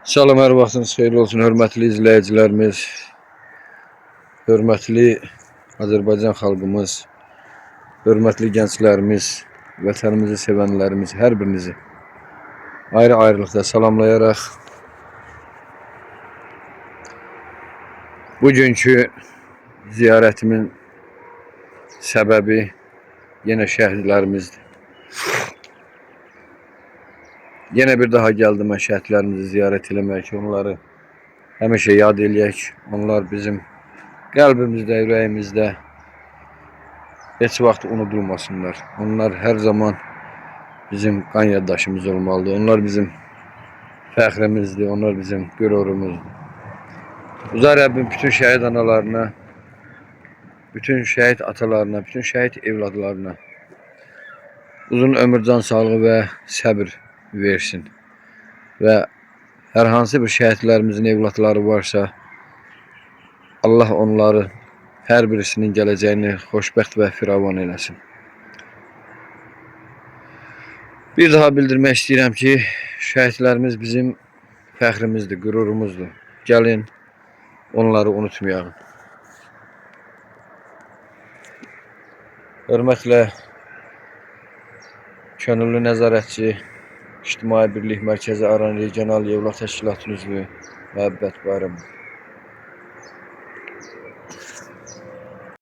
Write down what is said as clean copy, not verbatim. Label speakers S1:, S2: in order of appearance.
S1: Salam, hər vaxtınız xeyirli olsun, hörmətli izləyicilərimiz, hörmətli Azərbaycan xalqımız, hörmətli gənclərimiz, vətənimizi sevənlərimiz, hər birinizi ayrı-ayrılıqda salamlayaraq bugünkü ziyarətimin səbəbi yenə şəhidlərimizdir. Yenə bir daha gəldim mən şəhidlərimizi ziyarət eləmək, onları həmişə yad eləyək. Onlar bizim qəlbimizdə, ürəyimizdə heç vaxt unudulmasınlar. Onlar hər zaman bizim qan yaddaşımız olmalıdır. Onlar bizim fəxrimizdir, onlar bizim qürurumuzdur. Uzay Rəbbim bütün şəhid analarına, bütün şəhid atalarına, bütün şəhid evladlarına uzun ömür, can sağlığı və səbir versin. Və hər hansı bir şəhidlərimizin evlatları varsa, Allah onları, hər birisinin gələcəyini xoşbəxt və firavan eləsin. Bir daha bildirmək istəyirəm ki, şəhidlərimiz bizim fəxrimizdir, qürurumuzdur. Gəlin, onları unutmayaq. Hörmətlə Könüllü Nəzarətçi İctimai Birlik Mərkəzi Aran Regional Yevlax Təşkilatının üzvü Məhəbbət Bayramov.